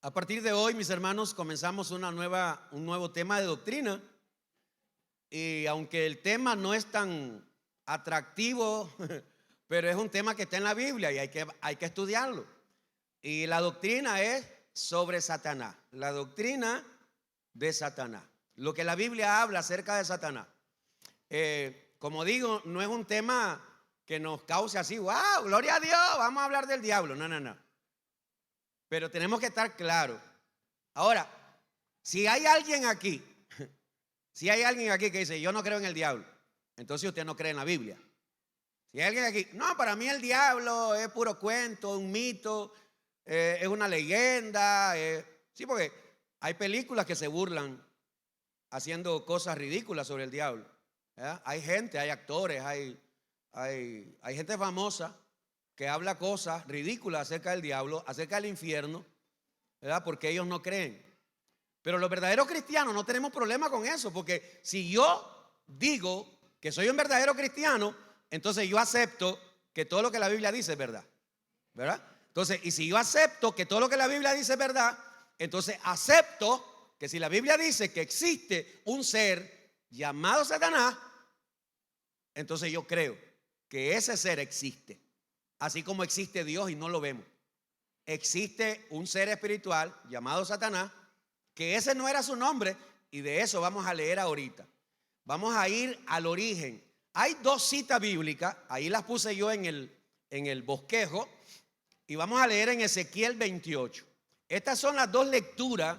A partir de hoy, mis hermanos, comenzamos un nuevo tema de doctrina. Y aunque el tema no es tan atractivo, pero es un tema que está en la Biblia y hay que estudiarlo. Y la doctrina es sobre Satanás, la doctrina de Satanás. Lo que la Biblia habla acerca de Satanás. Como digo, no es un tema que nos cause así, wow, gloria a Dios, vamos a hablar del diablo. No. Pero tenemos que estar claros. Ahora, si hay alguien aquí que dice, yo no creo en el diablo, entonces usted no cree en la Biblia. Si hay alguien aquí, no, para mí el diablo es puro cuento, un mito, es una leyenda. Sí, porque hay películas que se burlan haciendo cosas ridículas sobre el diablo. ¿Verdad? Hay gente, hay actores, hay gente famosa que habla cosas ridículas acerca del diablo, acerca del infierno, ¿verdad? Porque ellos no creen. Pero los verdaderos cristianos no tenemos problema con eso, porque si yo digo que soy un verdadero cristiano, entonces yo acepto que todo lo que la Biblia dice es verdad, ¿verdad? Entonces, y si yo acepto que todo lo que la Biblia dice es verdad, entonces acepto que si la Biblia dice que existe un ser llamado Satanás, entonces yo creo que ese ser existe, así como existe Dios y no lo vemos. Existe un ser espiritual llamado Satanás, que ese no era su nombre, y de eso vamos a leer ahorita. Vamos a ir al origen. Hay dos citas bíblicas, ahí las puse yo en el bosquejo, y vamos a leer en Ezequiel 28. Estas son las dos lecturas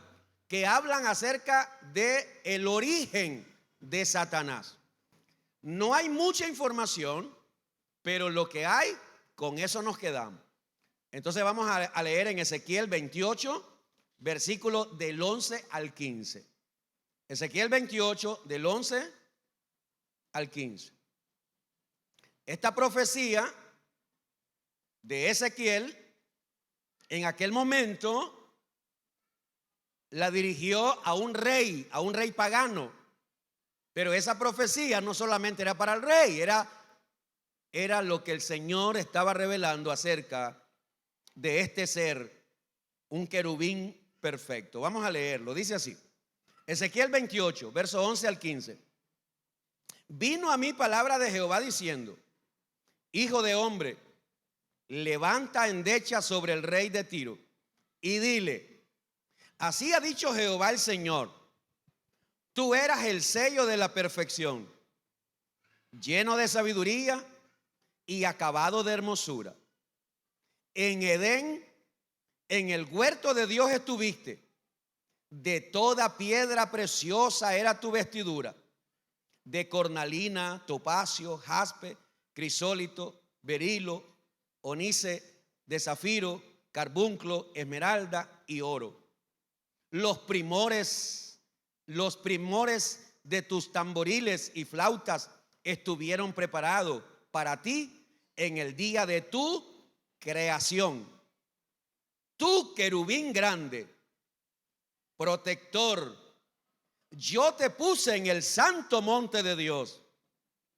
que hablan acerca del origen de Satanás. No hay mucha información, pero lo que hay, con eso nos quedamos. Entonces vamos a leer en Ezequiel 28, versículo del 11 al 15. Ezequiel 28, del 11 al 15. Esta profecía de Ezequiel, en aquel momento, la dirigió a un rey pagano. Pero esa profecía no solamente era para el rey, era lo que el Señor estaba revelando acerca de este ser, un querubín perfecto. Vamos a leerlo, dice así. Ezequiel 28, verso 11 al 15. Vino a mí palabra de Jehová diciendo: Hijo de hombre, levanta endecha sobre el rey de Tiro y dile: así ha dicho Jehová el Señor, tú eras el sello de la perfección, lleno de sabiduría y acabado de hermosura. En Edén, en el huerto de Dios estuviste. De toda piedra preciosa era tu vestidura, de cornalina, topacio, jaspe, crisólito, berilo, onice, de zafiro, carbunclo, esmeralda y oro. Los primores de tus tamboriles y flautas estuvieron preparados para ti en el día de tu creación. Tú, querubín grande, protector, yo te puse en el santo monte de Dios.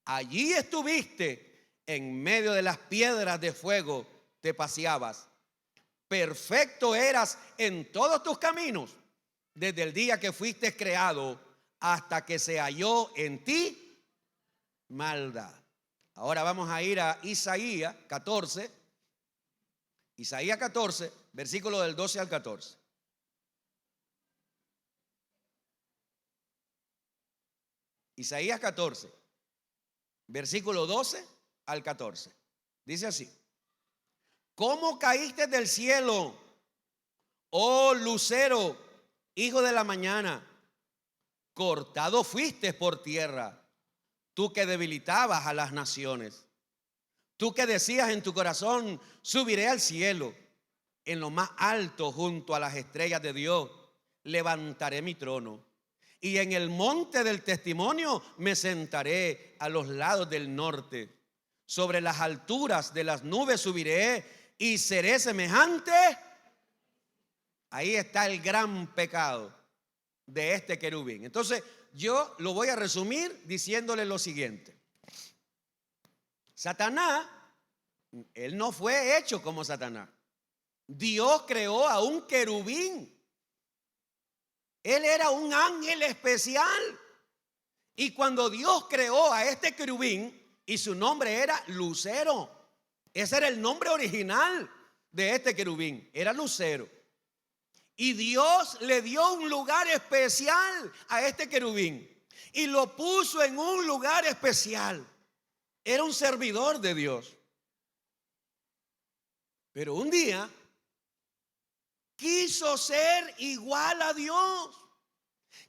Allí estuviste, en medio de las piedras de fuego te paseabas. Perfecto eras en todos tus caminos, desde el día que fuiste creado hasta que se halló en ti maldad. Ahora vamos a ir a Isaías 14. Isaías 14, versículo del 12 al 14. Isaías 14, versículo 12 al 14. Dice así: ¿cómo caíste del cielo, oh lucero, hijo de la mañana? Cortado fuiste por tierra, tú que debilitabas a las naciones. Tú que decías en tu corazón: subiré al cielo, en lo más alto junto a las estrellas de Dios levantaré mi trono. Y en el monte del testimonio me sentaré a los lados del norte. Sobre las alturas de las nubes subiré y seré semejante. Ahí está el gran pecado de este querubín. Entonces yo lo voy a resumir diciéndole lo siguiente. Satanás, él no fue hecho como Satanás. Dios creó a un querubín Él era un ángel especial. Y cuando Dios creó a este querubín, y su nombre era Lucero, ese era el nombre original de este querubín, era Lucero. Y Dios le dio un lugar especial a este querubín y lo puso en un lugar especial. Era un servidor de Dios. Pero un día quiso ser igual a Dios.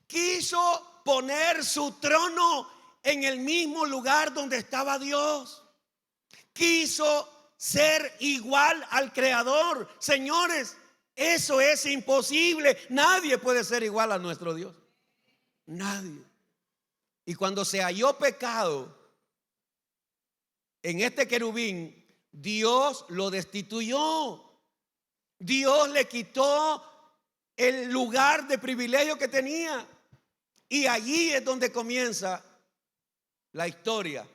Quiso poner su trono en el mismo lugar donde estaba Dios. Quiso ser igual al Creador. Señores, eso es imposible. Nadie puede ser igual a nuestro Dios. Nadie. Y cuando se halló pecado en este querubín, Dios lo destituyó. Dios le quitó el lugar de privilegio que tenía. Y allí es donde comienza la historia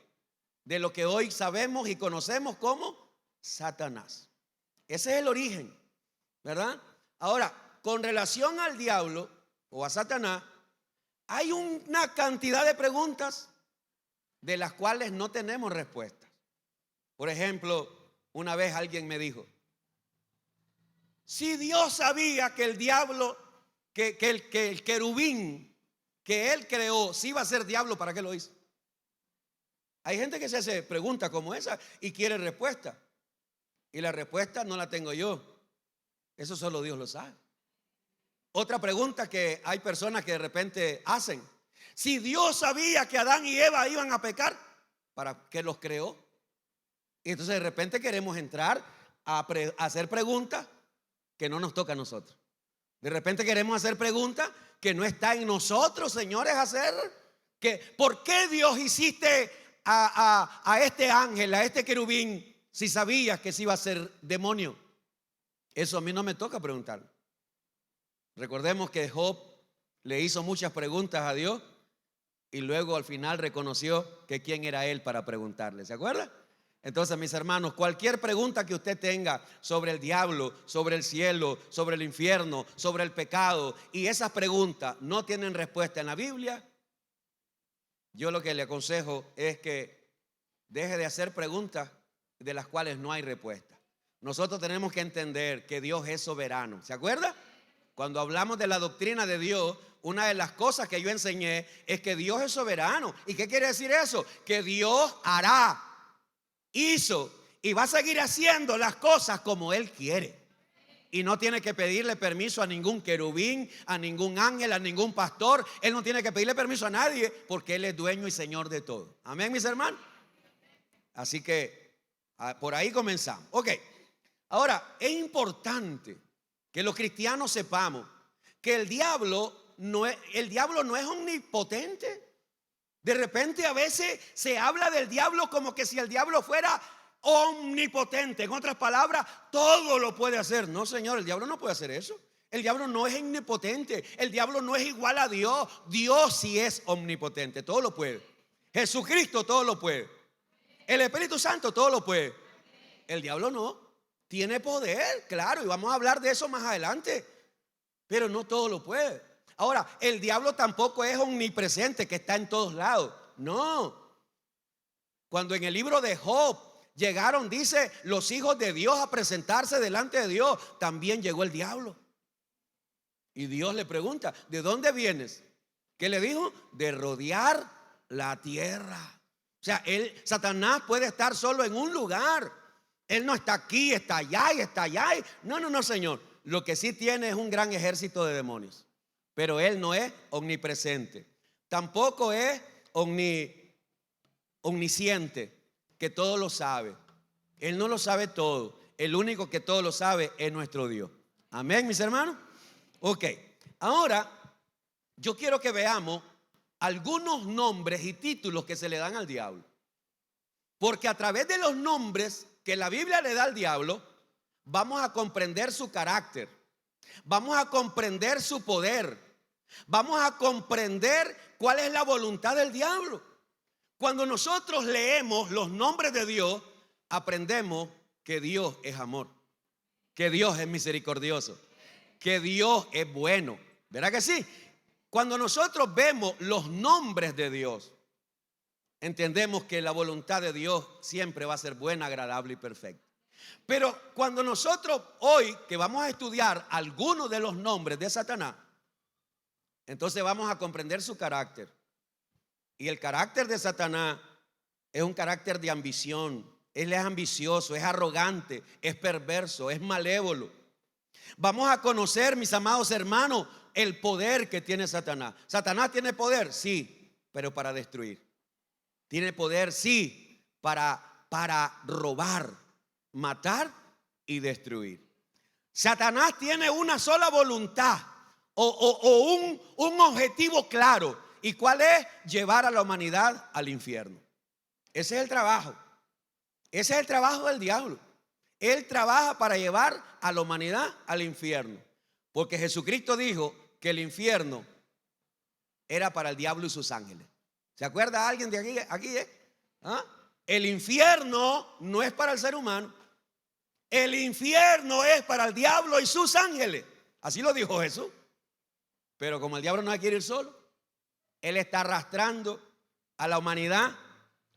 de lo que hoy sabemos y conocemos como Satanás. Ese es el origen, ¿verdad? Ahora, con relación al diablo o a Satanás, hay una cantidad de preguntas de las cuales no tenemos respuestas. Por ejemplo, una vez alguien me dijo: si Dios sabía que el diablo, que el querubín que él creó, si iba a ser diablo, ¿para qué lo hizo? Hay gente que se hace preguntas como esa y quiere respuesta. Y la respuesta no la tengo yo. Eso solo Dios lo sabe. Otra pregunta que hay personas que de repente hacen: si Dios sabía que Adán y Eva iban a pecar, ¿para qué los creó? Y entonces de repente queremos entrar a hacer preguntas que no nos toca a nosotros. De repente queremos hacer preguntas que no está en nosotros, señores, hacer. ¿Por qué Dios hiciste a este ángel, a este querubín, si sabías que se iba a ser demonio? Eso a mí no me toca preguntar. Recordemos que Job le hizo muchas preguntas a Dios y luego al final reconoció que quién era él para preguntarle. ¿Se acuerda? Entonces, mis hermanos, cualquier pregunta que usted tenga sobre el diablo, sobre el cielo, sobre el infierno, sobre el pecado, y esas preguntas no tienen respuesta en la Biblia, yo lo que le aconsejo es que deje de hacer preguntas de las cuales no hay respuesta. Nosotros tenemos que entender que Dios es soberano. ¿Se acuerda? Cuando hablamos de la doctrina de Dios, una de las cosas que yo enseñé es que Dios es soberano. ¿Y qué quiere decir eso? Que Dios hará, hizo y va a seguir haciendo las cosas como Él quiere. Y no tiene que pedirle permiso a ningún querubín, a ningún ángel, a ningún pastor. Él no tiene que pedirle permiso a nadie porque Él es dueño y señor de todo. Amén, mis hermanos. Así que por ahí comenzamos. Ok, ahora es importante que los cristianos sepamos que el diablo no es omnipotente. De repente a veces se habla del diablo como que si el diablo fuera omnipotente. En otras palabras, todo lo puede hacer. No, señor, el diablo no puede hacer eso. El diablo no es omnipotente. El diablo no es igual a Dios. Dios sí es omnipotente, todo lo puede. Jesucristo todo lo puede. El Espíritu Santo todo lo puede. El diablo no. Tiene poder, claro, y vamos a hablar de eso más adelante. Pero no todo lo puede. Ahora, el diablo tampoco es omnipresente, que está en todos lados. No. Cuando en el libro de Job llegaron, dice, los hijos de Dios a presentarse delante de Dios, también llegó el diablo. Y Dios le pregunta: ¿de dónde vienes? ¿Qué le dijo? De rodear la tierra. O sea, Satanás puede estar solo en un lugar. Él no está aquí, está allá y está allá. No, señor. Lo que sí tiene es un gran ejército de demonios. Pero él no es omnipresente. Tampoco es omnisciente, que todo lo sabe. Él no lo sabe todo. El único que todo lo sabe es nuestro Dios. Amén, mis hermanos. Ok, ahora yo quiero que veamos algunos nombres y títulos que se le dan al diablo. Porque a través de los nombres que la Biblia le da al diablo, vamos a comprender su carácter, vamos a comprender su poder, vamos a comprender cuál es la voluntad del diablo. Cuando nosotros leemos los nombres de Dios, aprendemos que Dios es amor, que Dios es misericordioso, que Dios es bueno. ¿Verdad que sí? Cuando nosotros vemos los nombres de Dios, entendemos que la voluntad de Dios siempre va a ser buena, agradable y perfecta. Pero cuando nosotros hoy que vamos a estudiar algunos de los nombres de Satanás, entonces vamos a comprender su carácter. Y el carácter de Satanás es un carácter de ambición. Él es ambicioso, es arrogante, es perverso, es malévolo. Vamos a conocer, mis amados hermanos, el poder que tiene Satanás. ¿Satanás tiene poder? Sí, pero para destruir. Tiene poder, sí, para robar, matar y destruir. Satanás tiene una sola voluntad o un objetivo claro. ¿Y cuál es? Llevar a la humanidad al infierno. Ese es el trabajo. Ese es el trabajo del diablo. Él trabaja para llevar a la humanidad al infierno. Porque Jesucristo dijo que el infierno era para el diablo y sus ángeles. ¿Se acuerda alguien de aquí? ¿Ah? El infierno no es para el ser humano. El infierno es para el diablo y sus ángeles. Así lo dijo Jesús. Pero como el diablo no quiere ir solo, él está arrastrando a la humanidad,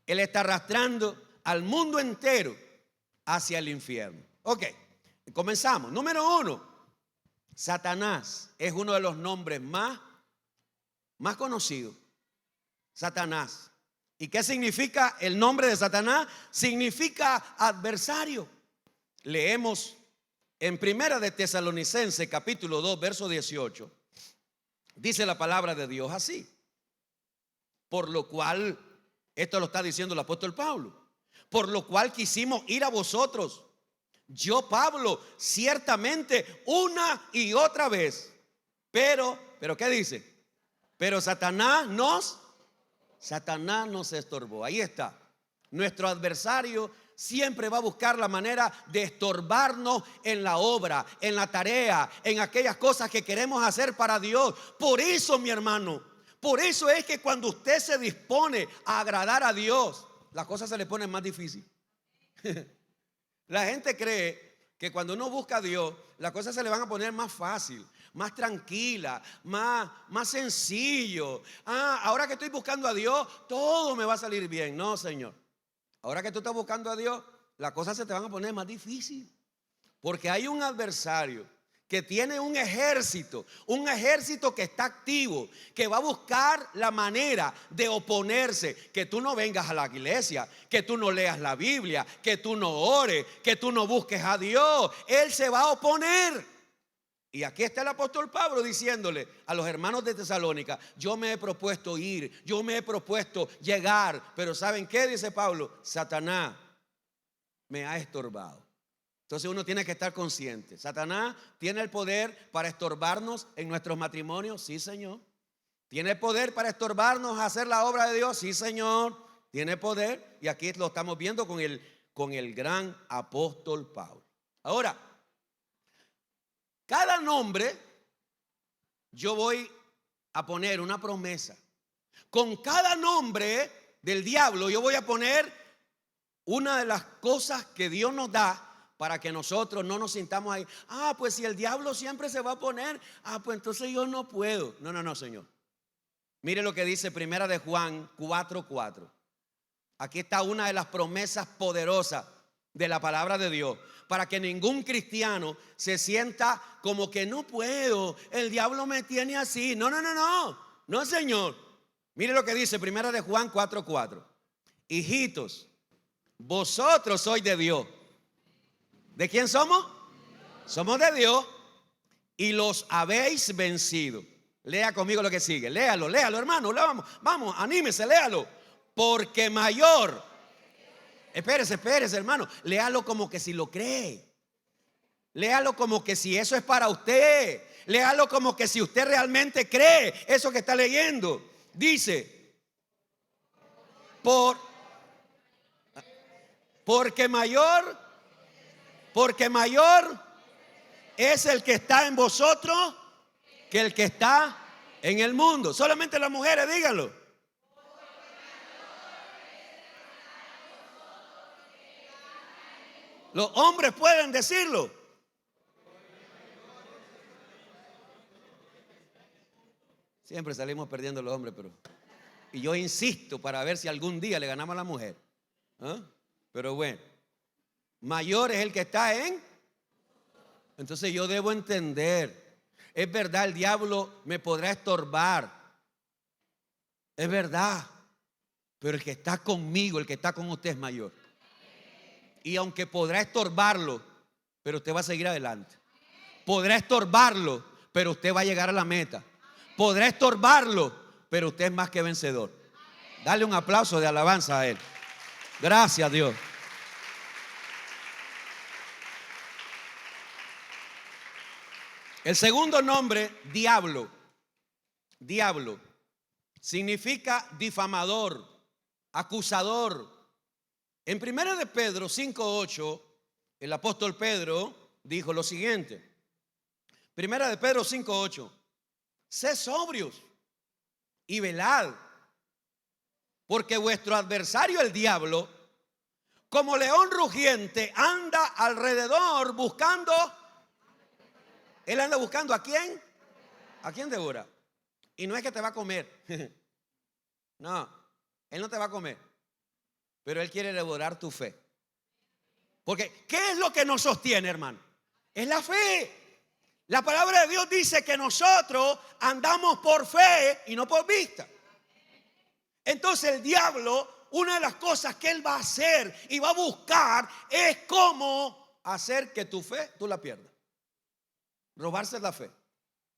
él está arrastrando al mundo entero hacia el infierno. Ok, comenzamos. Número 1, Satanás es uno de los nombres más conocidos. Satanás. ¿Y qué significa el nombre de Satanás? Significa adversario. Leemos en Primera de Tesalonicenses capítulo 2 verso 18. Dice la palabra de Dios así. Por lo cual, esto lo está diciendo el apóstol Pablo, por lo cual quisimos ir a vosotros, yo Pablo, ciertamente una y otra vez, pero ¿qué dice? Pero Satanás nos estorbó. Ahí está. Nuestro adversario siempre va a buscar la manera de estorbarnos en la obra, en la tarea, en aquellas cosas que queremos hacer para Dios. Por eso, mi hermano, por eso es que cuando usted se dispone a agradar a Dios, las cosas se le ponen más difíciles. La gente cree que cuando uno busca a Dios, las cosas se le van a poner más fácil, más tranquila, más sencillo. Ahora que estoy buscando a Dios, todo me va a salir bien. No, Señor. Ahora que tú estás buscando a Dios, las cosas se te van a poner más difíciles. Porque hay un adversario que tiene un ejército que está activo, que va a buscar la manera de oponerse, que tú no vengas a la iglesia, que tú no leas la Biblia, que tú no ores, que tú no busques a Dios. Él se va a oponer. Y aquí está el apóstol Pablo diciéndole a los hermanos de Tesalónica: yo me he propuesto ir, yo me he propuesto llegar, pero ¿saben qué? Dice Pablo: Satanás me ha estorbado. Entonces uno tiene que estar consciente. Satanás tiene el poder para estorbarnos en nuestros matrimonios, sí, Señor. Tiene el poder para estorbarnos a hacer la obra de Dios, sí, Señor. Tiene poder, y aquí lo estamos viendo con el gran apóstol Pablo. Ahora, cada nombre yo voy a poner una promesa. Con cada nombre del diablo yo voy a poner una de las cosas que Dios nos da para que nosotros no nos sintamos ahí. Pues si el diablo siempre se va a poner, pues entonces yo no puedo. No, Señor. Mire lo que dice Primera de Juan 4:4. Aquí está una de las promesas poderosas de la palabra de Dios, para que ningún cristiano se sienta como que no puedo, el diablo me tiene así. No, Señor. Mire lo que dice Primera de Juan 4:4. Hijitos, vosotros sois de Dios. ¿De quién somos? Somos de Dios y los habéis vencido. Lea conmigo lo que sigue. Léalo, hermano. Vamos, anímese, léalo. Porque mayor. Espérese, hermano. Léalo como que si lo cree. Léalo como que si eso es para usted. Léalo como que si usted realmente cree eso que está leyendo. Dice: porque mayor es el que está en vosotros que el que está en el mundo. Solamente las mujeres, díganlo. Los hombres pueden decirlo. Siempre salimos perdiendo los hombres, pero... Y yo insisto para ver si algún día le ganamos a la mujer. ¿Ah? Pero bueno, mayor es el que está en... Entonces yo debo entender. Es verdad, el diablo me podrá estorbar. Es verdad. Pero el que está conmigo, el que está con usted es mayor. Y aunque podrá estorbarlo, pero usted va a seguir adelante. Podrá estorbarlo, pero usted va a llegar a la meta. Podrá estorbarlo, pero usted es más que vencedor. Dale un aplauso de alabanza a él. Gracias, Dios. El segundo nombre, diablo. Diablo significa difamador, acusador. En 1 de Pedro 5:8, el apóstol Pedro dijo lo siguiente. 1 de Pedro 5:8. Sed sobrios y velad, porque vuestro adversario el diablo, como león rugiente, anda alrededor buscando. Él anda buscando ¿a quién? ¿A quién devora? Y no es que te va a comer. No, él no te va a comer. Pero él quiere devorar tu fe. Porque ¿qué es lo que nos sostiene, hermano? Es la fe. La palabra de Dios dice que nosotros andamos por fe y no por vista. Entonces el diablo, una de las cosas que él va a hacer y va a buscar es cómo hacer que tu fe tú la pierdas. Robarse la fe,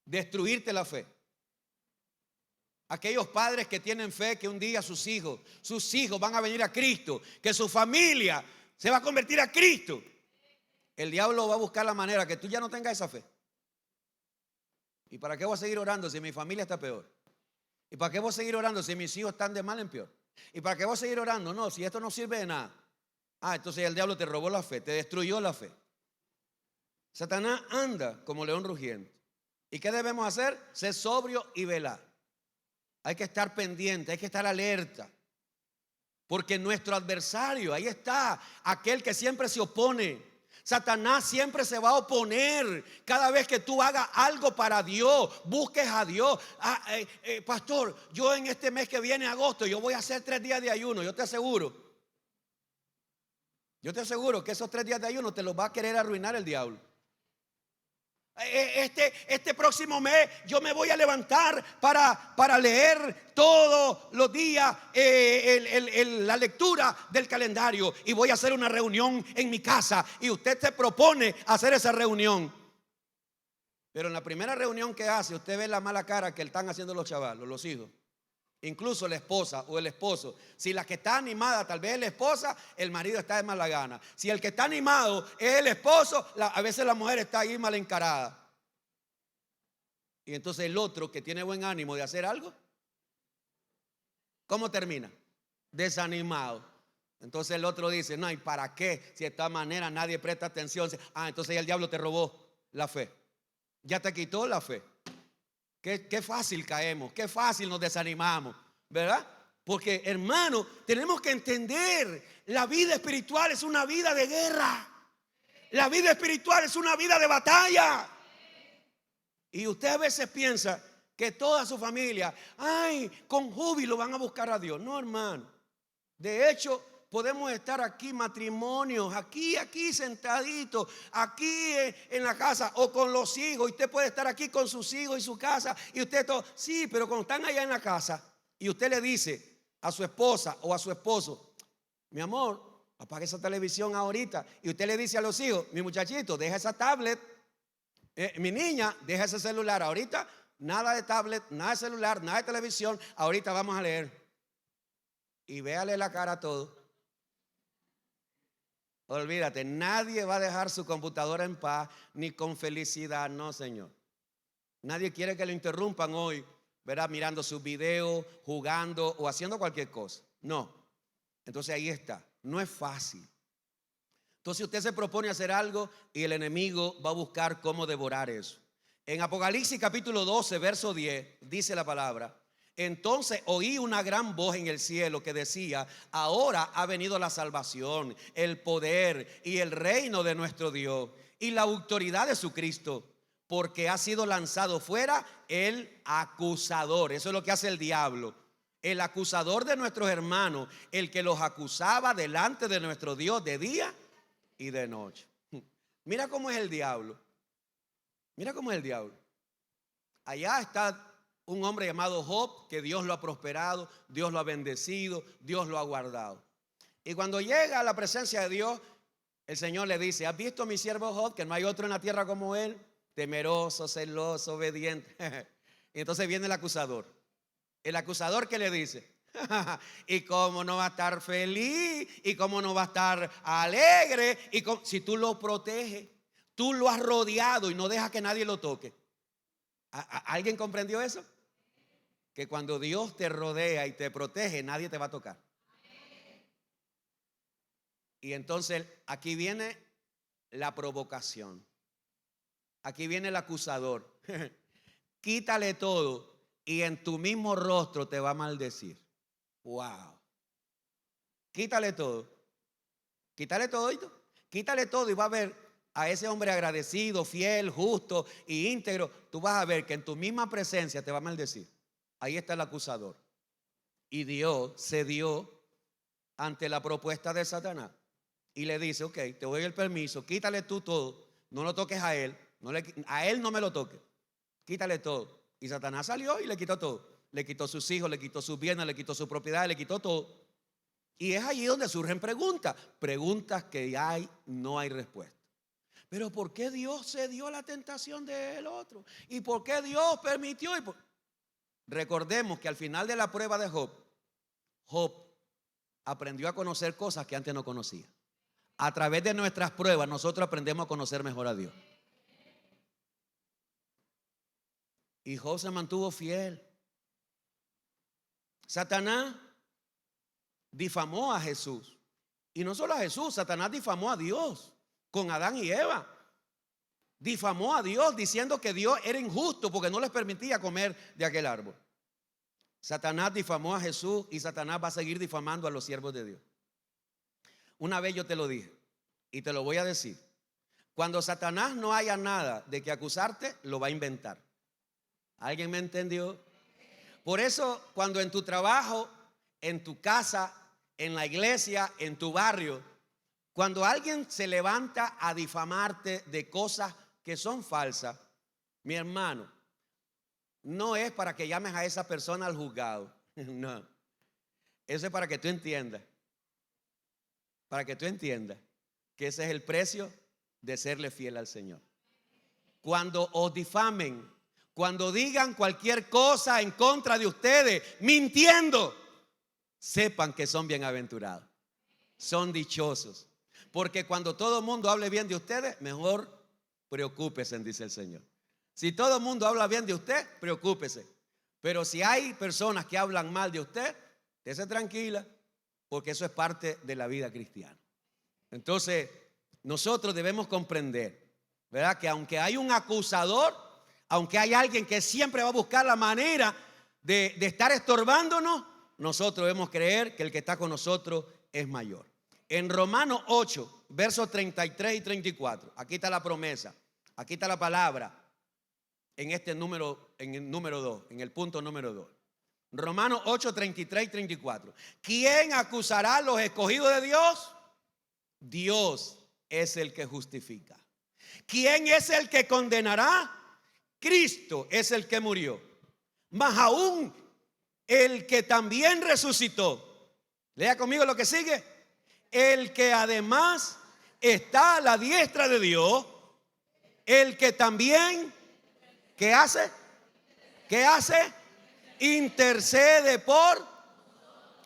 destruirte la fe. Aquellos padres que tienen fe que un día sus hijos van a venir a Cristo, que su familia se va a convertir a Cristo. El diablo va a buscar la manera que tú ya no tengas esa fe. ¿Y para qué voy a seguir orando si mi familia está peor? ¿Y para qué voy a seguir orando si mis hijos están de mal en peor? ¿Y para qué voy a seguir orando? No, si esto no sirve de nada. Entonces el diablo te robó la fe, te destruyó la fe. Satanás anda como león rugiente. ¿Y qué debemos hacer? Ser sobrio y velar. Hay que estar pendiente, hay que estar alerta. Porque nuestro adversario, ahí está, aquel que siempre se opone. Satanás siempre se va a oponer cada vez que tú hagas algo para Dios, busques a Dios. Pastor, yo en este mes que viene, agosto, yo voy a hacer 3 días de ayuno. Yo te aseguro que esos 3 días de ayuno te los va a querer arruinar el diablo. Este próximo mes yo me voy a levantar para leer todos los días la lectura del calendario, y voy a hacer una reunión en mi casa, y usted se propone hacer esa reunión, pero en la primera reunión que hace usted ve la mala cara que están haciendo los chavalos, los hijos, incluso la esposa o el esposo. Si la que está animada tal vez es la esposa, el marido está de mala gana. Si el que está animado es el esposo, a veces la mujer está ahí mal encarada. Y entonces el otro que tiene buen ánimo de hacer algo, ¿cómo termina? Desanimado. Entonces el otro dice, no, ¿y para qué? Si de esta manera nadie presta atención. Entonces ya el diablo te robó la fe. Ya te quitó la fe. Qué fácil caemos, qué fácil nos desanimamos, ¿verdad? Porque, hermano, tenemos que entender, la vida espiritual es una vida de guerra. La vida espiritual es una vida de batalla. Y usted a veces piensa que toda su familia, con júbilo van a buscar a Dios. No, hermano. De hecho, podemos estar aquí, matrimonios, aquí sentaditos, aquí en la casa, o con los hijos. Y usted puede estar aquí con sus hijos y su casa, y usted todo. Sí, pero cuando están allá en la casa y usted le dice a su esposa o a su esposo, mi amor, apague esa televisión ahorita. Y usted le dice a los hijos, mi muchachito, deja esa tablet. Mi niña, deja ese celular ahorita. Nada de tablet, nada de celular, nada de televisión. Ahorita vamos a leer. Y véale la cara a todos. Olvídate, nadie va a dejar su computadora en paz ni con felicidad. No, señor. Nadie quiere que lo interrumpan hoy, ¿verdad? Mirando sus videos, jugando o haciendo cualquier cosa. No. Entonces ahí está. No es fácil. Entonces usted se propone hacer algo y el enemigo va a buscar cómo devorar eso. En Apocalipsis capítulo 12, verso 10, dice la palabra: entonces oí una gran voz en el cielo que decía, ahora ha venido la salvación, el poder y el reino de nuestro Dios y la autoridad de su Cristo, porque ha sido lanzado fuera el acusador. Eso es lo que hace el diablo. El acusador de nuestros hermanos, el que los acusaba delante de nuestro Dios de día y de noche. Mira cómo es el diablo. Mira cómo es el diablo. Allá está un hombre llamado Job, que Dios lo ha prosperado, Dios lo ha bendecido, Dios lo ha guardado. Y cuando llega a la presencia de Dios, el Señor le dice: ¿has visto a mi siervo Job, que no hay otro en la tierra como él? Temeroso, celoso, obediente. Y entonces viene el acusador. El acusador, ¿qué le dice? ¿Y cómo no va a estar feliz? ¿Y cómo no va a estar alegre? Si tú lo proteges, tú lo has rodeado y no dejas que nadie lo toque. ¿Alguien comprendió eso? Que cuando Dios te rodea y te protege, nadie te va a tocar. Y entonces aquí viene la provocación. Aquí viene el acusador. Quítale todo y en tu mismo rostro te va a maldecir. Wow. Quítale todo. Quítale todo. Quítale todo y va a ver a ese hombre agradecido, fiel, justo y íntegro. Tú vas a ver que en tu misma presencia te va a maldecir. Ahí está el acusador. Y Dios cedió ante la propuesta de Satanás y le dice: ok, te doy el permiso, quítale tú todo, no lo toques a él, a él no me lo toques, quítale todo. Y Satanás salió y le quitó todo. Le quitó sus hijos, le quitó sus bienes, le quitó su propiedad, le quitó todo. Y es allí donde surgen preguntas que no hay respuesta. Pero ¿por qué Dios cedió a la tentación del otro? ¿Y por qué Dios permitió? Recordemos que al final de la prueba de Job aprendió a conocer cosas que antes no conocía. A través de nuestras pruebas nosotros aprendemos a conocer mejor a Dios. Y Job se mantuvo fiel. Satanás difamó a Jesús. Y no solo a Jesús, Satanás difamó a Dios con Adán y Eva. Difamó a Dios diciendo que Dios era injusto porque no les permitía comer de aquel árbol. Satanás difamó a Jesús y Satanás va a seguir difamando a los siervos de Dios. Una vez yo te lo dije y te lo voy a decir: cuando Satanás no haya nada de que acusarte, lo va a inventar. ¿Alguien me entendió? Por eso, cuando en tu trabajo, en tu casa, en la iglesia, en tu barrio, cuando alguien se levanta a difamarte de cosas que son falsas, mi hermano, no es para que llames a esa persona al juzgado. No. Eso es para que tú entiendas. Para que tú entiendas que ese es el precio de serle fiel al Señor. Cuando os difamen, cuando digan cualquier cosa en contra de ustedes, mintiendo, sepan que son bienaventurados, son dichosos. Porque cuando todo el mundo hable bien de ustedes, mejor preocúpese, dice el Señor. Si todo el mundo habla bien de usted, preocúpese. Pero si hay personas que hablan mal de usted, esté tranquila, porque eso es parte de la vida cristiana. Entonces, nosotros debemos comprender, ¿verdad?, que aunque hay un acusador, aunque hay alguien que siempre va a buscar la manera de estar estorbándonos, nosotros debemos creer que el que está con nosotros es mayor. En Romanos 8, versos 33 y 34, aquí está la promesa, aquí está la palabra, en el número 2, en el punto número 2. Romanos 8, 33 y 34. ¿Quién acusará a los escogidos de Dios? Dios es el que justifica. ¿Quién es el que condenará? Cristo es el que murió. Mas aún el que también resucitó. Lea conmigo lo que sigue. El que además está a la diestra de Dios. El que también, ¿qué hace? ¿Qué hace? Intercede por.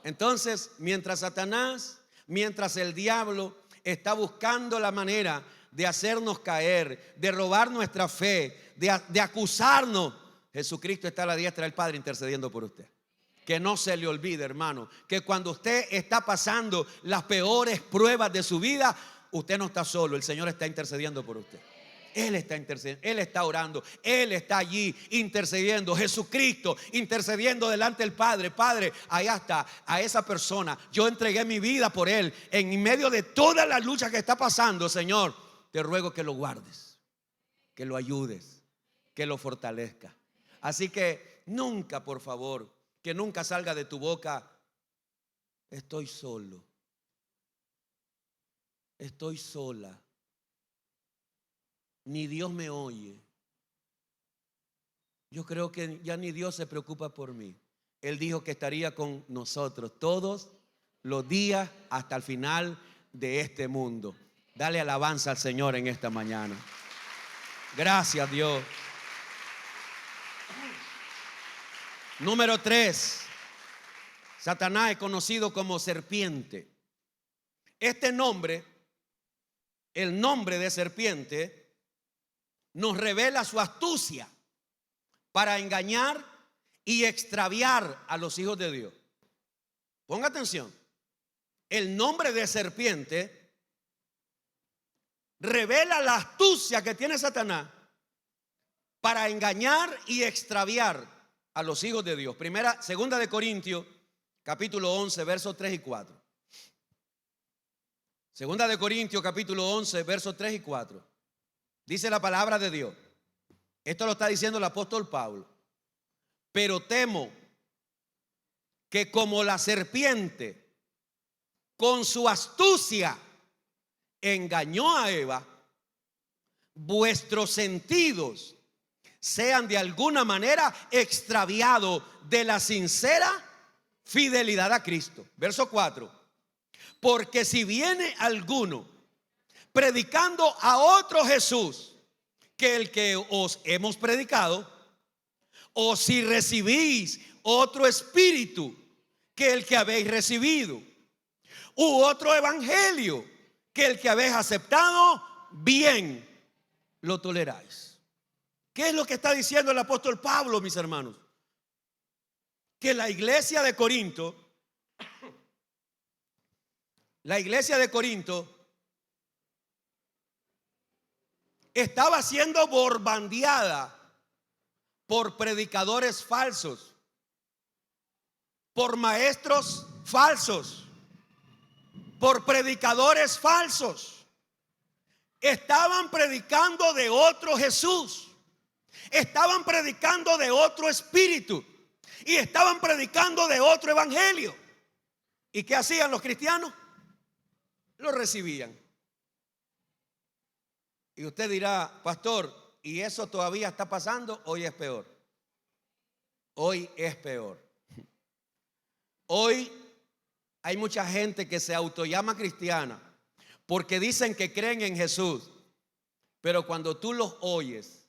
Entonces, mientras Satanás, mientras el diablo está buscando la manera de hacernos caer, de robar nuestra fe, de acusarnos, Jesucristo está a la diestra del Padre intercediendo por usted. Que no se le olvide, hermano, que cuando usted está pasando las peores pruebas de su vida, usted no está solo, el Señor está intercediendo por usted. Él está intercediendo, Él está orando, Él está allí intercediendo. Jesucristo intercediendo delante del Padre. Padre, allá está, a esa persona yo entregué mi vida por Él. En medio de toda la lucha que está pasando, Señor, te ruego que lo guardes, que lo ayudes, que lo fortalezca. Así que nunca, por favor, que nunca salga de tu boca: estoy solo, estoy sola, ni Dios me oye. Yo creo que ya ni Dios se preocupa por mí. Él dijo que estaría con nosotros todos los días hasta el final de este mundo. Dale alabanza al Señor en esta mañana. Gracias, Dios. Número 3. Satanás es conocido como serpiente. Este nombre, el nombre de serpiente, nos revela su astucia para engañar y extraviar a los hijos de Dios. Ponga atención. El nombre de serpiente revela la astucia que tiene Satanás para engañar y extraviar a los hijos de Dios. Segunda de Corintios, capítulo 11, versos 3 y 4. Segunda de Corintios, capítulo 11, versos 3 y 4. Dice la palabra de Dios. Esto lo está diciendo el apóstol Pablo. Pero temo que como la serpiente con su astucia engañó a Eva, vuestros sentidos sean de alguna manera extraviados de la sincera fidelidad a Cristo. Verso 4. Porque si viene alguno predicando a otro Jesús que el que os hemos predicado, o si recibís otro espíritu que el que habéis recibido, u otro evangelio que el que habéis aceptado, bien lo toleráis. ¿Qué es lo que está diciendo el apóstol Pablo, mis hermanos? Que la iglesia de Corinto estaba siendo bombardeada por predicadores falsos, por maestros falsos, por predicadores falsos. Estaban predicando de otro Jesús, estaban predicando de otro espíritu y estaban predicando de otro evangelio. ¿Y qué hacían los cristianos? Lo recibían. Y usted dirá: pastor, ¿y eso todavía está pasando? Hoy es peor. Hoy es peor. Hoy hay mucha gente que se autollama cristiana porque dicen que creen en Jesús, pero cuando tú los oyes,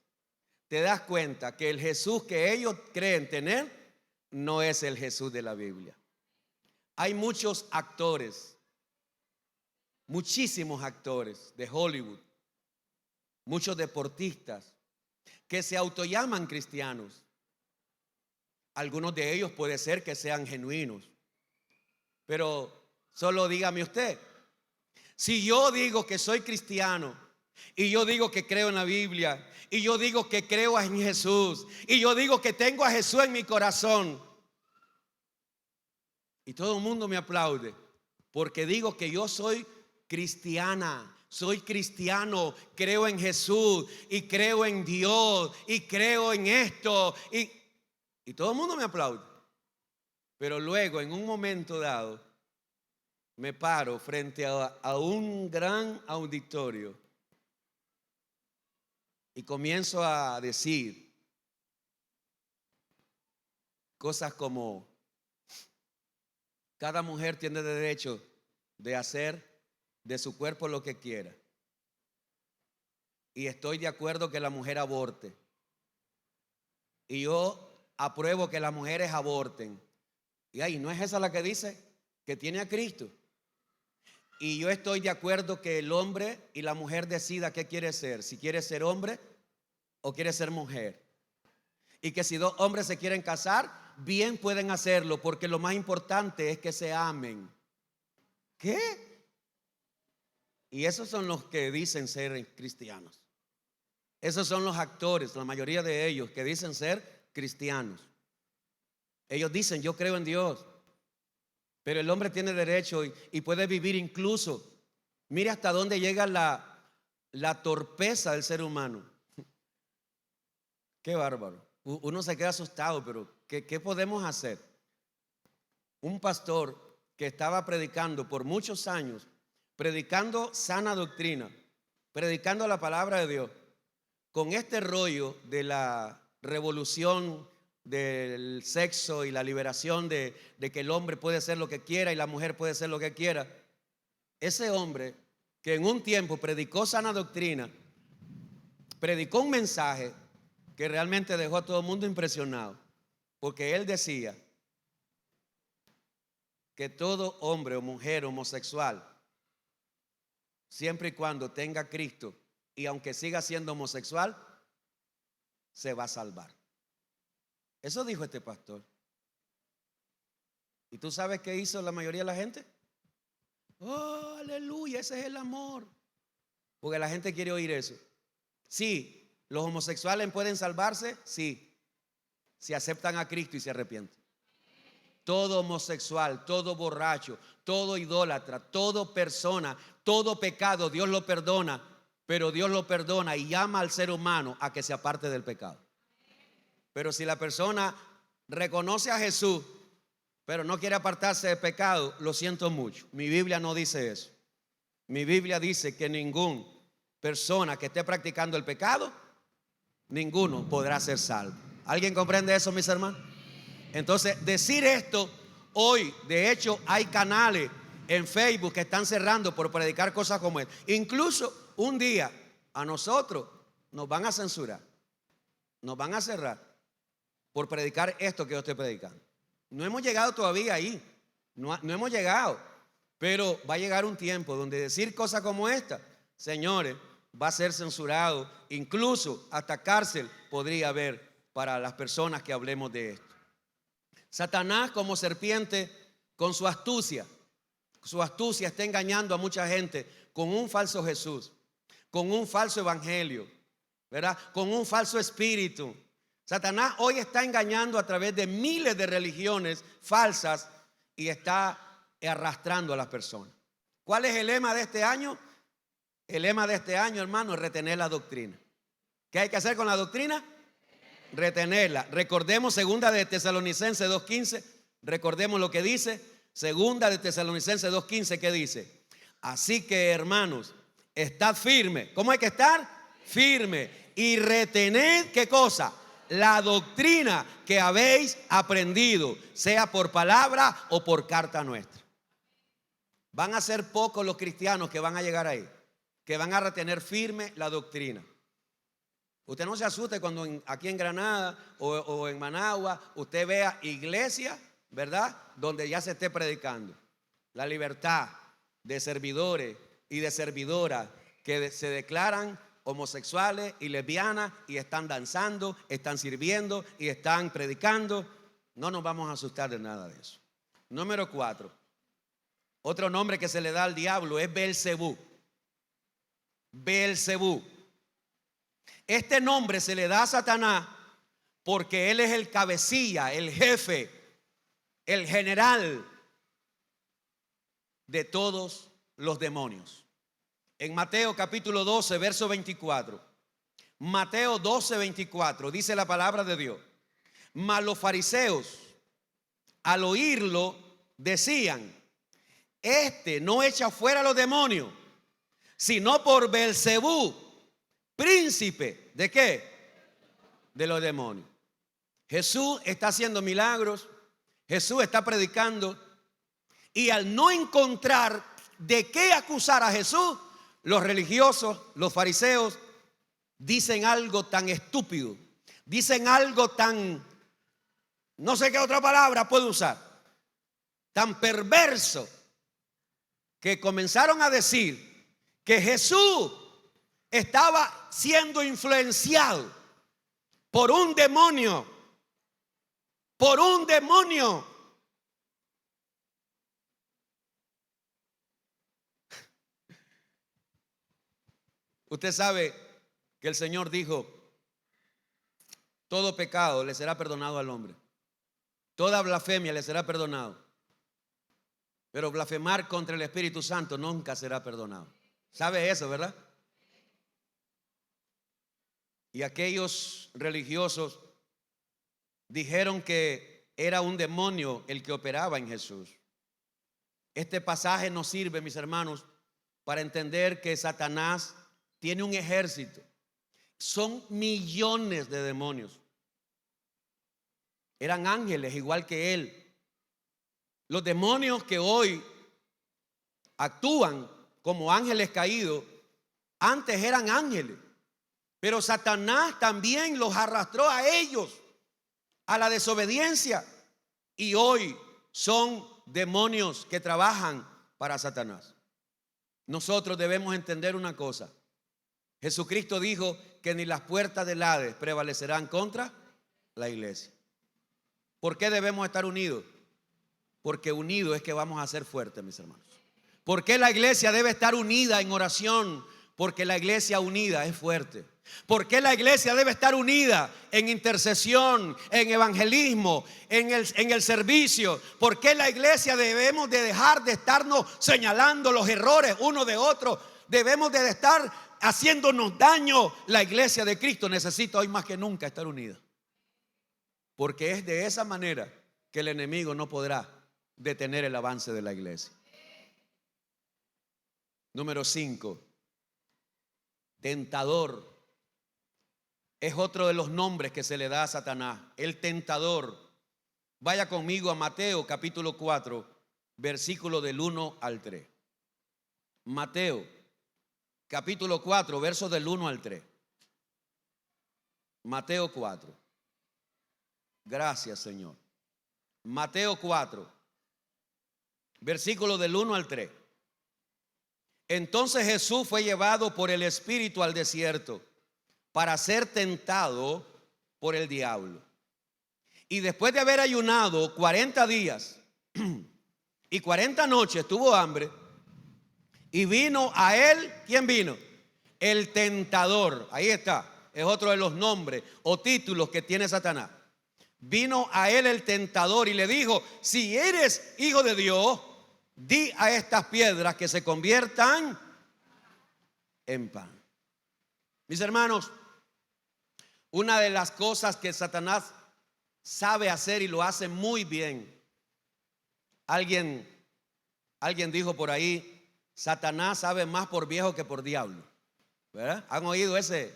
te das cuenta que el Jesús que ellos creen tener no es el Jesús de la Biblia. Hay muchos actores, muchísimos actores de Hollywood, muchos deportistas que se autollaman cristianos. Algunos de ellos puede ser que sean genuinos, pero solo dígame usted, si yo digo que soy cristiano y yo digo que creo en la Biblia y yo digo que creo en Jesús y yo digo que tengo a Jesús en mi corazón y todo el mundo me aplaude porque digo que yo soy cristiana, soy cristiano, creo en Jesús y creo en Dios y creo en esto y todo el mundo me aplaude. Pero luego, en un momento dado, me paro frente a un gran auditorio y comienzo a decir cosas como: cada mujer tiene derecho de hacer de su cuerpo lo que quiera. Y estoy de acuerdo que la mujer aborte. Y yo apruebo que las mujeres aborten. Y ahí, ¿no es esa la que dice que tiene a Cristo? Y yo estoy de acuerdo que el hombre y la mujer decida qué quiere ser, si quiere ser hombre o quiere ser mujer. Y que si dos hombres se quieren casar, bien pueden hacerlo, porque lo más importante es que se amen. ¿Qué? Y esos son los que dicen ser cristianos. Esos son los actores, la mayoría de ellos, que dicen ser cristianos. Ellos dicen: yo creo en Dios. Pero el hombre tiene derecho y puede vivir incluso. Mire hasta dónde llega la torpeza del ser humano. Qué bárbaro. Uno se queda asustado, pero ¿qué podemos hacer? Un pastor que estaba predicando por muchos años, predicando sana doctrina, predicando la palabra de Dios, con este rollo de la revolución del sexo y la liberación de que el hombre puede ser lo que quiera y la mujer puede ser lo que quiera. Ese hombre que en un tiempo predicó sana doctrina, predicó un mensaje que realmente dejó a todo el mundo impresionado, porque él decía que todo hombre o mujer homosexual, siempre y cuando tenga a Cristo y aunque siga siendo homosexual, se va a salvar. Eso dijo este pastor. ¿Y tú sabes qué hizo la mayoría de la gente? Oh, aleluya, ese es el amor. Porque la gente quiere oír eso. Sí, los homosexuales pueden salvarse, sí, si aceptan a Cristo y se arrepienten. Todo homosexual, todo borracho, todo idólatra, toda persona, todo pecado, Dios lo perdona, pero Dios lo perdona y llama al ser humano a que se aparte del pecado. Pero si la persona reconoce a Jesús, pero no quiere apartarse del pecado, lo siento mucho. Mi Biblia no dice eso. Mi Biblia dice que ninguna persona que esté practicando el pecado, ninguno podrá ser salvo. ¿Alguien comprende eso, mis hermanos? Entonces, decir esto hoy, de hecho, hay canales en Facebook que están cerrando por predicar cosas como esta. Incluso un día a nosotros nos van a censurar, nos van a cerrar por predicar esto que yo estoy predicando. No hemos llegado todavía ahí, no hemos llegado, pero va a llegar un tiempo donde decir cosas como esta, señores, va a ser censurado, incluso hasta cárcel podría haber para las personas que hablemos de esto. Satanás, como serpiente, con su astucia está engañando a mucha gente con un falso Jesús, con un falso evangelio, ¿verdad? Con un falso espíritu. Satanás hoy está engañando a través de miles de religiones falsas y está arrastrando a las personas. ¿Cuál es el lema de este año? El lema de este año, hermano, es retener la doctrina. ¿Qué hay que hacer con la doctrina? Retenerla. Recordemos segunda de Tesalonicenses 2:15. Recordemos lo que dice segunda de Tesalonicenses 2:15, que dice: así que, hermanos, estad firme. ¿Cómo hay que estar? Firme. Y retened, ¿qué cosa? La doctrina que habéis aprendido, sea por palabra o por carta nuestra. Van a ser pocos los cristianos que van a llegar ahí, que van a retener firme la doctrina. Usted no se asuste cuando aquí en Granada o en Managua usted vea iglesias, ¿verdad?, donde ya se esté predicando la libertad de servidores y de servidoras que se declaran homosexuales y lesbianas y están danzando, están sirviendo y están predicando. No nos vamos a asustar de nada de eso. Número 4. Otro nombre que se le da al diablo es Beelzebú. Beelzebú. Este nombre se le da a Satanás porque él es el cabecilla, el jefe, el general de todos los demonios. En Mateo capítulo 12, verso 24. Mateo 12, 24 dice la palabra de Dios: mas los fariseos, al oírlo, decían: este no echa fuera a los demonios, sino por Beelzebú, príncipe ¿de qué? De los demonios. Jesús está haciendo milagros, Jesús está predicando, y al no encontrar de qué acusar a Jesús, los religiosos, los fariseos, dicen algo tan estúpido, dicen algo tan, no sé qué otra palabra puedo usar, tan perverso, que comenzaron a decir que Jesús estaba siendo influenciado por un demonio, por un demonio. Usted sabe que el Señor dijo: todo pecado le será perdonado al hombre, toda blasfemia le será perdonado, pero blasfemar contra el Espíritu Santo nunca será perdonado. ¿Sabe eso, verdad? y aquellos religiosos dijeron que era un demonio el que operaba en Jesús. Este pasaje nos sirve, mis hermanos, para entender que Satanás tiene un ejército. Son millones de demonios. Eran ángeles igual que él. Los demonios que hoy actúan como ángeles caídos, antes eran ángeles. Pero Satanás también los arrastró a ellos a la desobediencia. Y hoy son demonios que trabajan para Satanás. Nosotros debemos entender una cosa. Jesucristo dijo que ni las puertas del Hades prevalecerán contra la iglesia. ¿Por qué debemos estar unidos? Porque unidos es que vamos a ser fuertes, mis hermanos. ¿Por qué la iglesia debe estar unida en oración? Porque la iglesia unida es fuerte. ¿Por qué la iglesia debe estar unida en intercesión, en evangelismo, en el servicio? ¿Por qué la iglesia debemos de dejar de estarnos señalando los errores uno de otro? Debemos de estar haciéndonos daño. La iglesia de Cristo necesita hoy más que nunca estar unida. Porque es de esa manera que el enemigo no podrá detener el avance de la iglesia. Número 5. Tentador. Es otro de los nombres que se le da a Satanás, el tentador. Vaya conmigo a Mateo capítulo 4, versículo del 1 al 3. Mateo capítulo 4, versos del 1 al 3. Mateo 4. Gracias, Señor. Mateo 4, versículo del 1 al 3. Entonces Jesús fue llevado por el Espíritu al desierto para ser tentado por el diablo. Y después de haber ayunado 40 días y 40 noches, tuvo hambre. Y vino a él, ¿quién vino? El tentador. Ahí está, es otro de los nombres o títulos que tiene Satanás. Vino a él el tentador y le dijo: si eres hijo de Dios, di a estas piedras que se conviertan en pan. Mis hermanos, una de las cosas que Satanás sabe hacer y lo hace muy bien. Alguien dijo por ahí: Satanás sabe más por viejo que por diablo. ¿Verdad? ¿Han oído ese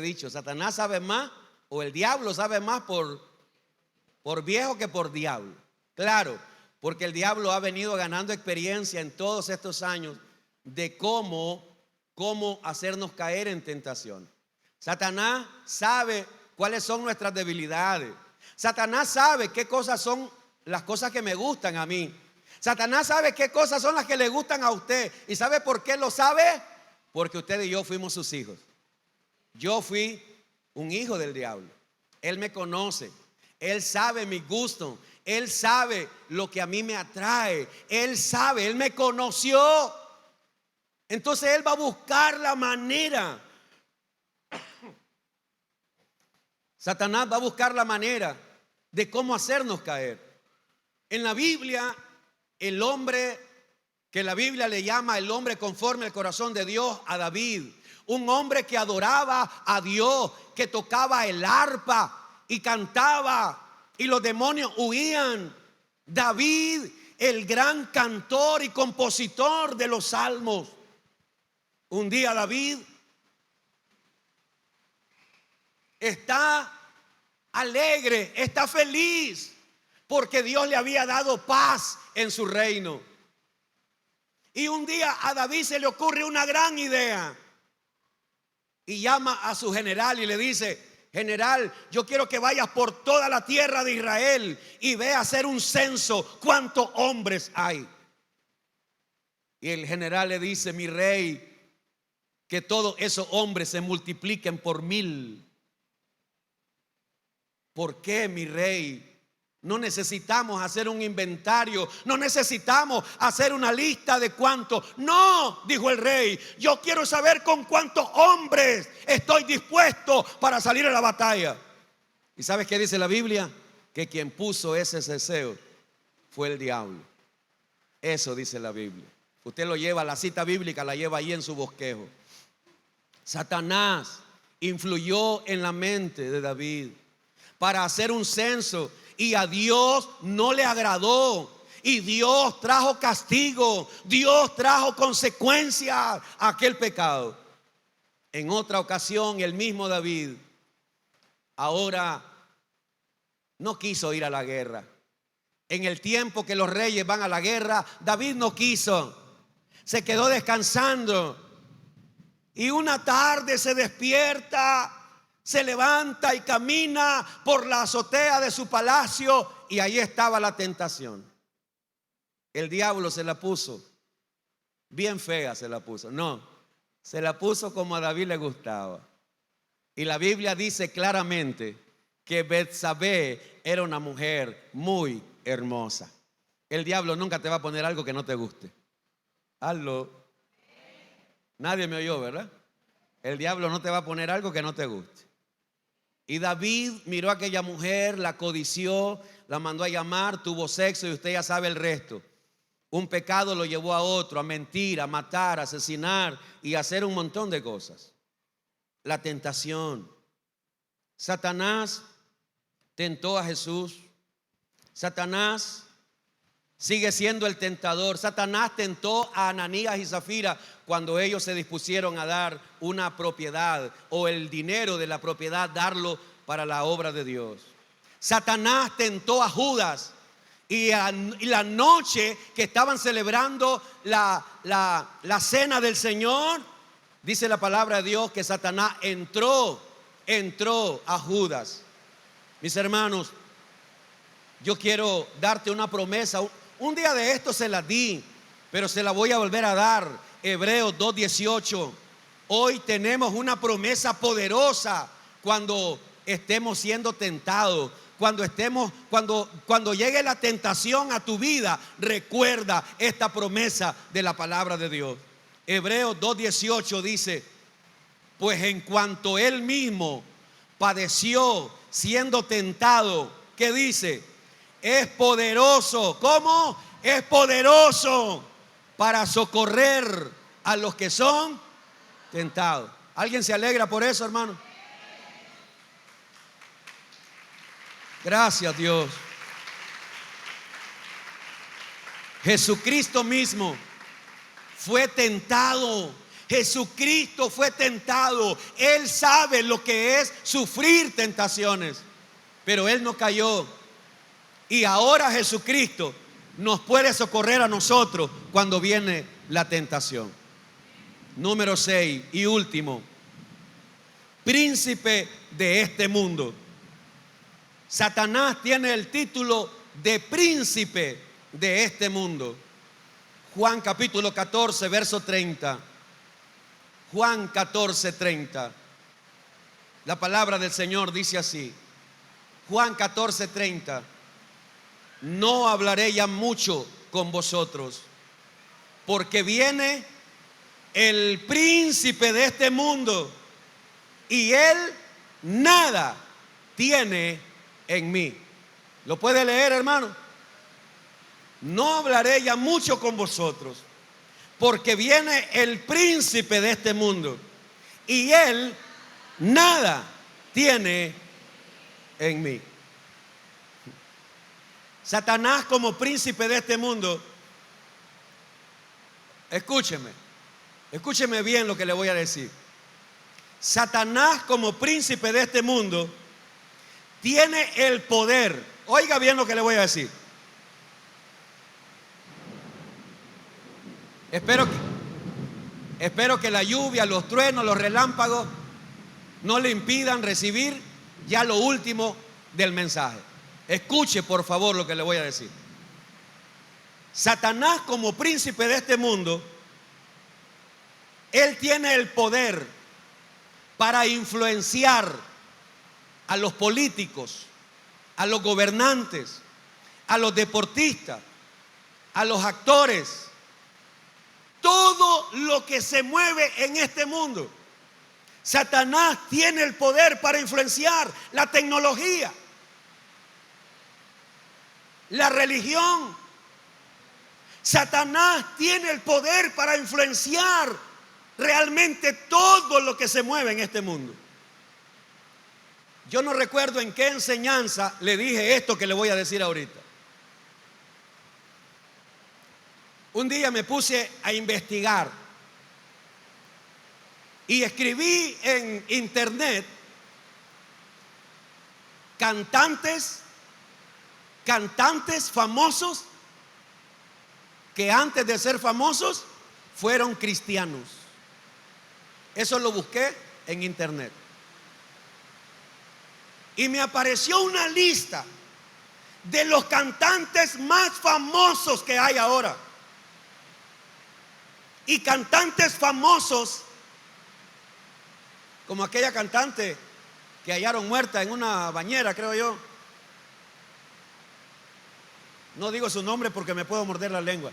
dicho? Satanás sabe más, o el diablo sabe más por viejo que por diablo. Claro, porque el diablo ha venido ganando experiencia en todos estos años de cómo hacernos caer en tentación. Satanás sabe cuáles son nuestras debilidades. Satanás sabe qué cosas son las cosas que me gustan a mí. Satanás sabe qué cosas son las que le gustan a usted. ¿Y sabe por qué lo sabe? Porque usted y yo fuimos sus hijos. Yo fui un hijo del diablo. Él me conoce. Él sabe mis gustos. Él sabe lo que a mí me atrae. Él sabe, Él me conoció. Entonces Él va a buscar la manera. Satanás va a buscar la manera de cómo hacernos caer. En la Biblia, el hombre que la Biblia le llama el hombre conforme al corazón de Dios, a David, un hombre que adoraba a Dios, que tocaba el arpa y cantaba y los demonios huían. David, el gran cantor y compositor de los salmos. Un día David está alegre, está feliz, porque Dios le había dado paz en su reino. Y un día a David se le ocurre una gran idea y llama a su general y le dice: general, yo quiero que vayas por toda la tierra de Israel y ve a hacer un censo, ¿cuántos hombres hay? Y el general le dice: mi rey, que todos esos hombres se multipliquen por 1000. ¿Por qué, mi rey? No necesitamos hacer un inventario, no necesitamos hacer una lista de cuántos. No, dijo el rey, yo quiero saber con cuántos hombres estoy dispuesto para salir a la batalla. ¿Y sabes qué dice la Biblia? Que quien puso ese deseo fue el diablo. Eso dice la Biblia. Usted lo lleva, la cita bíblica la lleva ahí en su bosquejo. Satanás influyó en la mente de David para hacer un censo, y a Dios no le agradó, y Dios trajo castigo, Dios trajo consecuencias a aquel pecado. En otra ocasión, el mismo David ahora no quiso ir a la guerra. En el tiempo que los reyes van a la guerra, David no quiso, se quedó descansando. Y una tarde se despierta, se levanta y camina por la azotea de su palacio, y ahí estaba la tentación. El diablo se la puso, bien fea se la puso. No, se la puso como a David le gustaba. Y la Biblia dice claramente que Betsabé era una mujer muy hermosa. El diablo nunca te va a poner algo que no te guste. Hazlo. Nadie me oyó, ¿verdad? El diablo no te va a poner algo que no te guste. Y David miró a aquella mujer, la codició, la mandó a llamar, tuvo sexo, y usted ya sabe el resto. Un pecado lo llevó a otro, a mentir, a matar, a asesinar y a hacer un montón de cosas. La tentación. Satanás tentó a Jesús. Satanás sigue siendo el tentador. Satanás tentó a Ananías y Zafira cuando ellos se dispusieron a dar una propiedad, o el dinero de la propiedad, darlo para la obra de Dios. Satanás tentó a Judas, y la noche que estaban celebrando la cena del Señor, dice la palabra de Dios que Satanás entró a Judas. Mis hermanos, yo quiero darte una promesa. Un día de esto se la di, pero se la voy a volver a dar. Hebreos 2:18. Hoy tenemos una promesa poderosa cuando estemos siendo tentados. Cuando llegue la tentación a tu vida, recuerda esta promesa de la palabra de Dios. Hebreos 2:18 dice: pues en cuanto él mismo padeció siendo tentado, ¿qué dice? Es poderoso. ¿Cómo? Es poderoso para socorrer a los que son tentados. ¿Alguien se alegra por eso, hermano? Gracias, Dios. Jesucristo mismo fue tentado. Jesucristo fue tentado. Él sabe lo que es sufrir tentaciones, pero Él no cayó. Y ahora Jesucristo nos puede socorrer a nosotros cuando viene la tentación. Número 6 y último: príncipe de este mundo. Satanás tiene el título de príncipe de este mundo. Juan capítulo 14, verso 30. Juan 14, 30. La palabra del Señor dice así. Juan 14, 30. No hablaré ya mucho con vosotros, porque viene el príncipe de este mundo, y él nada tiene en mí. ¿Lo puede leer, hermano? No hablaré ya mucho con vosotros, porque viene el príncipe de este mundo, y él nada tiene en mí. Satanás, como príncipe de este mundo, escúcheme bien lo que le voy a decir. Satanás, como príncipe de este mundo, tiene el poder. Oiga bien lo que le voy a decir. Espero que la lluvia, los truenos, los relámpagos no le impidan recibir ya lo último del mensaje. Escuche, por favor, lo que le voy a decir. Satanás, como príncipe de este mundo, él tiene el poder para influenciar a los políticos, a los gobernantes, a los deportistas, a los actores, todo lo que se mueve en este mundo. Satanás tiene el poder para influenciar la tecnología, la religión. Satanás tiene el poder para influenciar realmente todo lo que se mueve en este mundo. Yo no recuerdo en qué enseñanza le dije esto que le voy a decir ahorita. Un día me puse a investigar y escribí en internet cantantes famosos que antes de ser famosos fueron cristianos. Eso lo busqué en internet. Y me apareció una lista de los cantantes más famosos que hay ahora. Y cantantes famosos como aquella cantante que hallaron muerta en una bañera, creo yo. No digo su nombre porque me puedo morder la lengua.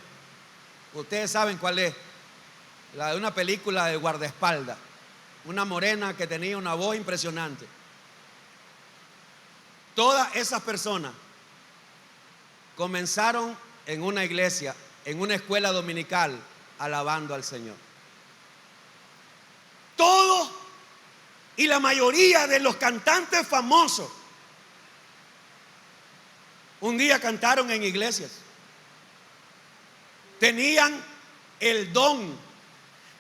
Ustedes saben cuál es. La de una película de guardaespaldas. Una morena que tenía una voz impresionante. Todas esas personas comenzaron en una iglesia, en una escuela dominical, alabando al Señor. Todos y la mayoría de los cantantes famosos un día cantaron en iglesias. Tenían el don,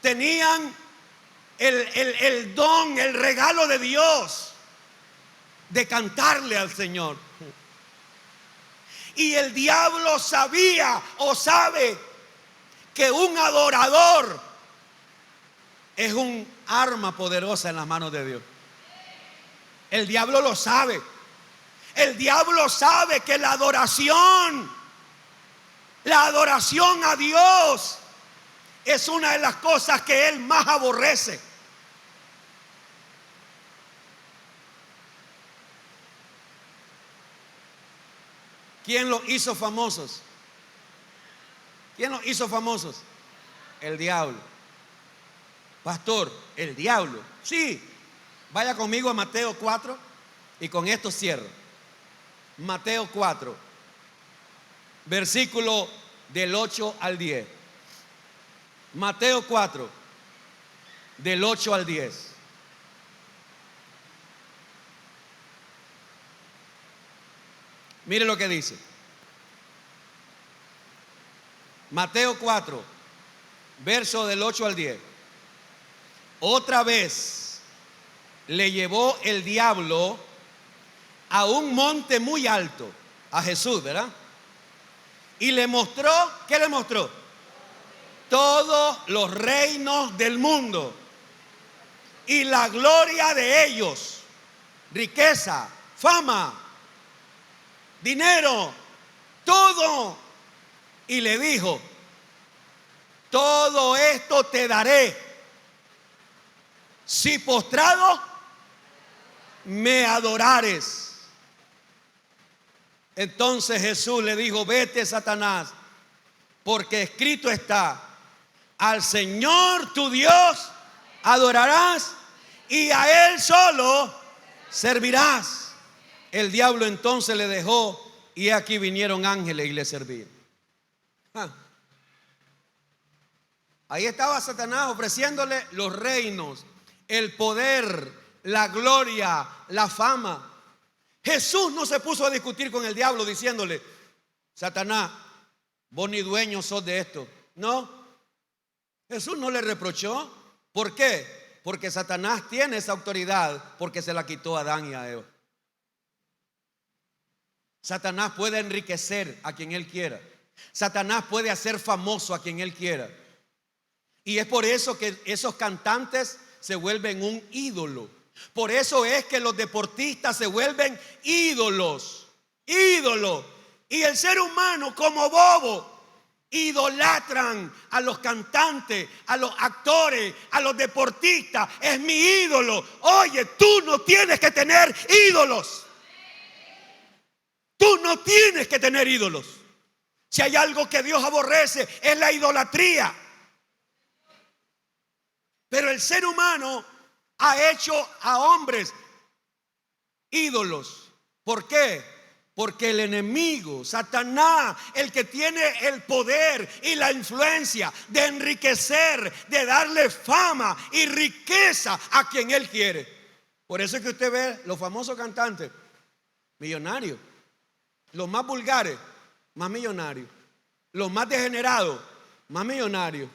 tenían el don, el regalo de Dios de cantarle al Señor. Y el diablo sabía o sabe que un adorador es un arma poderosa en las manos de Dios. El diablo lo sabe. El diablo sabe que la adoración a Dios es una de las cosas que él más aborrece. ¿Quién los hizo famosos? ¿Quién los hizo famosos? El diablo. Pastor, el diablo. Sí. Vaya conmigo a Mateo 4 y con esto cierro. Mateo 4, versículo del 8 al 10. Mateo 4, del 8 al 10. Mire lo que dice. Mateo 4, verso del 8 al 10. Otra vez le llevó el diablo a un monte muy alto, a Jesús, ¿verdad? Y le mostró, ¿qué le mostró? Todos los reinos del mundo y la gloria de ellos, riqueza, fama, dinero, todo. Y le dijo: todo esto te daré si postrado me adorares. Entonces Jesús le dijo: vete, Satanás, porque escrito está: al Señor tu Dios adorarás y a Él solo servirás. El diablo entonces le dejó y aquí vinieron ángeles y le servían. Ahí estaba Satanás ofreciéndole los reinos, el poder, la gloria, la fama. Jesús no se puso a discutir con el diablo diciéndole: Satanás, vos ni dueño sos de esto. No, Jesús no le reprochó. ¿Por qué? Porque Satanás tiene esa autoridad porque se la quitó a Adán y a Eva. Satanás puede enriquecer a quien él quiera. Satanás puede hacer famoso a quien él quiera. Y es por eso que esos cantantes se vuelven un ídolo. Por eso es que los deportistas se vuelven ídolos. Ídolos. Y el ser humano, como bobo, idolatran a los cantantes, a los actores, a los deportistas. Es mi ídolo. Oye, tú no tienes que tener ídolos. Tú no tienes que tener ídolos. Si hay algo que Dios aborrece, es la idolatría. Pero el ser humano ha hecho a hombres ídolos. ¿Por qué? Porque el enemigo, Satanás, el que tiene el poder y la influencia de enriquecer, de darle fama y riqueza a quien él quiere. Por eso es que usted ve los famosos cantantes, millonarios. Los más vulgares, más millonarios. Los más degenerados, más millonarios.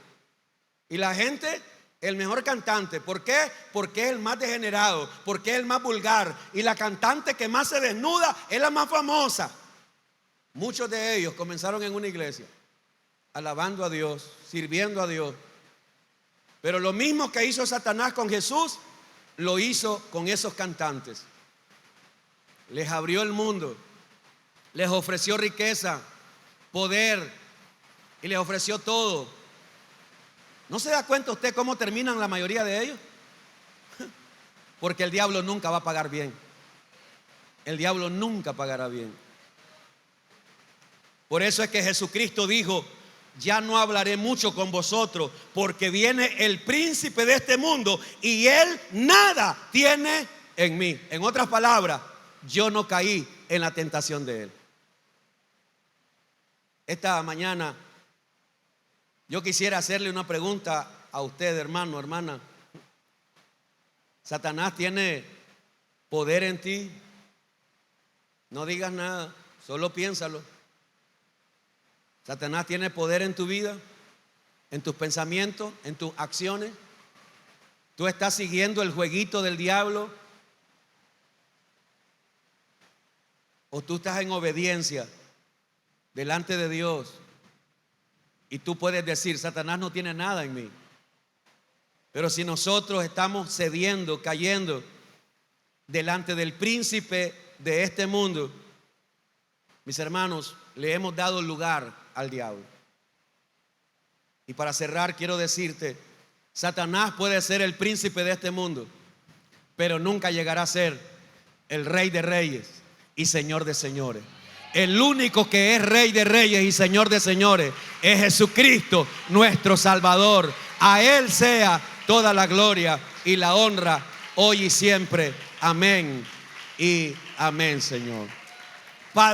Y la gente, el mejor cantante. ¿Por qué? Porque es el más degenerado, porque es el más vulgar. Y la cantante que más se desnuda es la más famosa. Muchos de ellos comenzaron en una iglesia, alabando a Dios, sirviendo a Dios. Pero lo mismo que hizo Satanás con Jesús, lo hizo con esos cantantes. Les abrió el mundo, les ofreció riqueza, poder y les ofreció todo. ¿No se da cuenta usted cómo terminan la mayoría de ellos? Porque el diablo nunca va a pagar bien. El diablo nunca pagará bien. Por eso es que Jesucristo dijo: ya no hablaré mucho con vosotros, porque viene el príncipe de este mundo y él nada tiene en mí. En otras palabras, yo no caí en la tentación de él. Esta mañana yo quisiera hacerle una pregunta a usted, hermano, hermana. ¿Satanás tiene poder en ti? No digas nada, solo piénsalo. ¿Satanás tiene poder en tu vida, en tus pensamientos, en tus acciones? ¿Tú estás siguiendo el jueguito del diablo? ¿O tú estás en obediencia delante de Dios? Y tú puedes decir: Satanás no tiene nada en mí. Pero si nosotros estamos cediendo, cayendo delante del príncipe de este mundo, mis hermanos, le hemos dado lugar al diablo. Y para cerrar, quiero decirte: Satanás puede ser el príncipe de este mundo, pero nunca llegará a ser el Rey de Reyes y Señor de Señores. El único que es Rey de Reyes y Señor de Señores es Jesucristo, nuestro Salvador. A Él sea toda la gloria y la honra, hoy y siempre. Amén y amén, Señor. Padre.